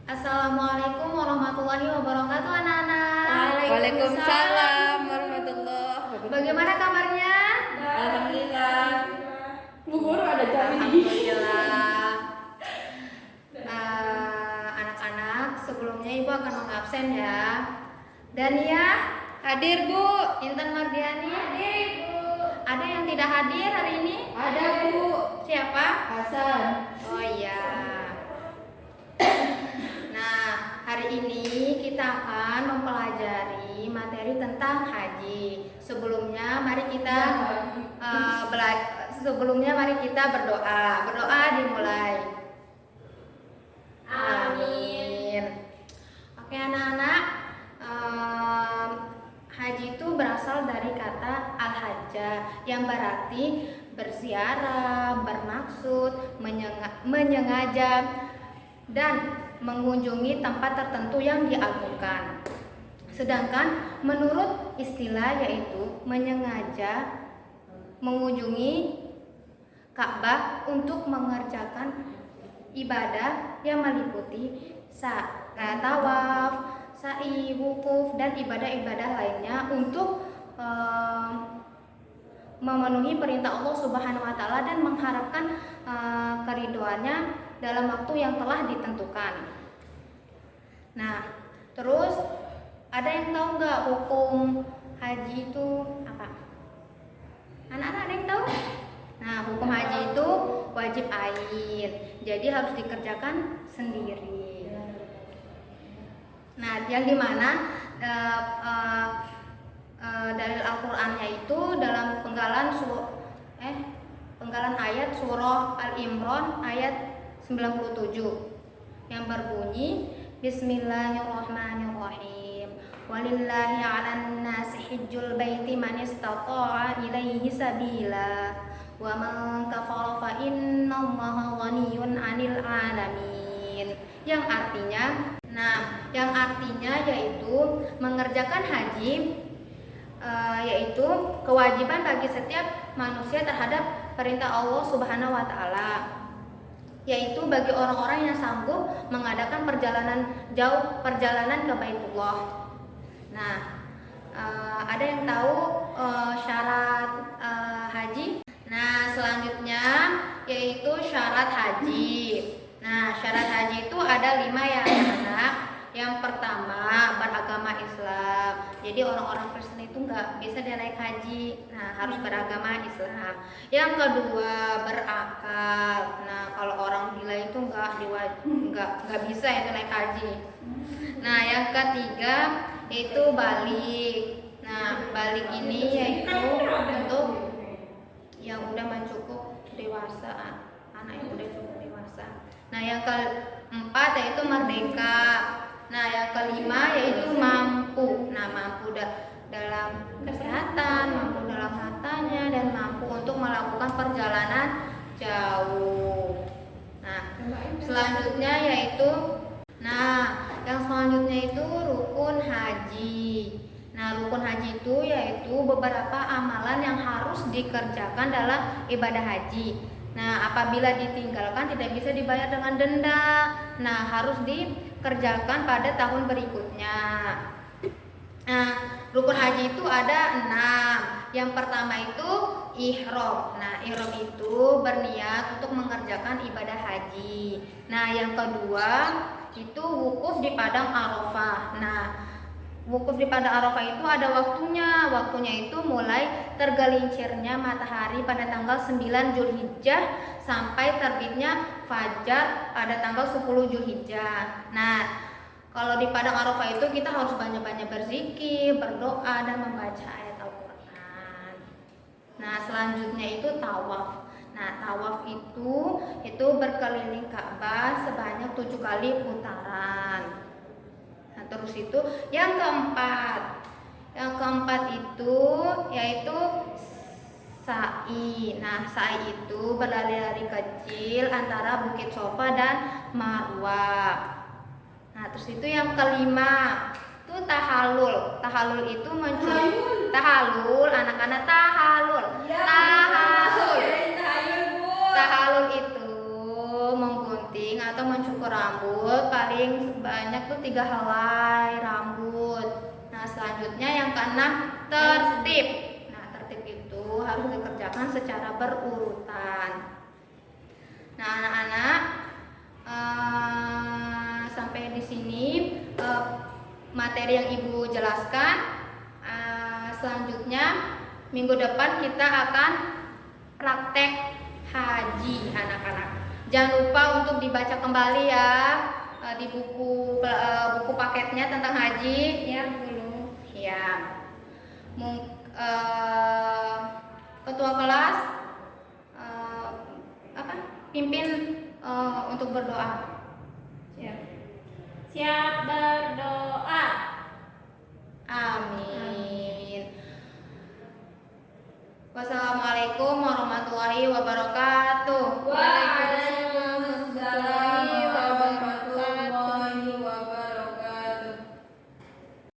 Assalamualaikum warahmatullahi wabarakatuh anak-anak. Waalaikumsalam warahmatullahi wabarakatuh. Bagaimana kabarnya? Alhamdulillah. Bu guru ada jam ini. Alhamdulillah. Anak-anak, sebelumnya Ibu akan mengabsen ya. Dania, Hadir Bu. Intan Mardiani. Hadir Bu. Ada yang tidak hadir hari ini? Ada Bu. Siapa? Hasan. Oh iya. Nah, hari ini kita akan mempelajari materi tentang haji. Sebelumnya mari kita berdoa. Berdoa dimulai. Amin. Oke anak-anak, haji itu berasal dari kata al-hajjah yang berarti berziarah, bermaksud, menyengaja dan mengunjungi tempat tertentu yang diagungkan. Sedangkan menurut istilah yaitu menyengaja mengunjungi Ka'bah untuk mengerjakan ibadah yang meliputi tawaf, sa'i, wukuf dan ibadah-ibadah lainnya untuk memenuhi perintah Allah Subhanahu wa taala dan mengharapkan keridhoannya dalam waktu yang telah ditentukan. Nah, terus ada yang tahu nggak hukum haji itu apa? Anak-anak ada yang tahu? Nah, hukum haji itu wajib ain, jadi harus dikerjakan sendiri. Nah, yang dimana dalil Al-Qur'annya itu dalam penggalan ayat surah Al-Imran ayat 97 yang berbunyi Bismillahirrahmanirrahim. Walillahi 'alan nasi hajjul baiti man istata'a ilaihi sabila wa man kafara fa innallaha ghaniyyun 'anil 'alamin. Yang artinya yaitu mengerjakan haji yaitu kewajiban bagi setiap manusia terhadap perintah Allah Subhanahu wa taala, yaitu bagi orang-orang yang sanggup mengadakan perjalanan ke Baitullah. Nah, ada yang tahu syarat haji? Nah, selanjutnya yaitu syarat haji. Nah, syarat haji itu ada 5 ya anak. Yang pertama, beragama Islam. Jadi orang-orang Kristen itu nggak bisa dia naik haji. Nah, harus beragama Islam. Yang kedua, berakal. Nah, kalau orang gila itu nggak bisa itu naik haji. Nah, yang ketiga itu balik. Nah, balik ini yaitu untuk yang udah mencukup dewasa, anak yang udah cukup dewasa. Nah, yang keempat yaitu merdeka. Nah, yang kelima yaitu mampu. Nah, mampu dalam kesehatan, mampu dalam hartanya, dan mampu untuk melakukan perjalanan jauh. Nah, selanjutnya yaitu rukun haji. Nah, rukun haji itu yaitu beberapa amalan yang harus dikerjakan dalam ibadah haji. Nah, apabila ditinggalkan tidak bisa dibayar dengan denda. Nah, harus dikerjakan pada tahun berikutnya. Nah, rukun haji itu ada 6. Yang pertama itu ihram. Nah, ihram itu berniat untuk mengerjakan ibadah haji. Nah, yang kedua itu wukuf di padang Arafah. Nah, wukuf di padang Arafah itu ada waktunya. Waktunya itu mulai tergelincirnya matahari pada tanggal 9 Zulhijjah sampai terbitnya fajar pada tanggal 10 Zulhijjah. Nah, kalau di padang Arafah itu kita harus banyak-banyak berzikir, berdoa, dan membaca ayat Al-Quran. Nah, selanjutnya itu tawaf. Nah, tawaf itu berkeliling Ka'bah sebanyak 7 kali putaran. Nah, terus itu yang keempat itu yaitu sa'i. Nah, sa'i itu berlari-lari kecil antara Bukit Sofa dan Marwah. Nah, terus itu yang kelima itu tahalul. Tahalul itu tahalul, anak-anak tahalul. Tahalul itu menggunting atau mencukur rambut paling banyak tuh 3 helai rambut. Nah, selanjutnya yang keenam, tertib. Nah, tertib itu harus dikerjakan secara berurutan. Nah, anak-anak, sampai di sini materi yang Ibu jelaskan. Selanjutnya minggu depan kita akan praktek haji, anak-anak. Jangan lupa untuk dibaca kembali ya di buku paketnya tentang haji. Ya, dulu. Ya. Ketua kelas pimpin untuk berdoa. Siap. Siap berdoa. Amin. Wassalamualaikum warahmatullahi wabarakatuh.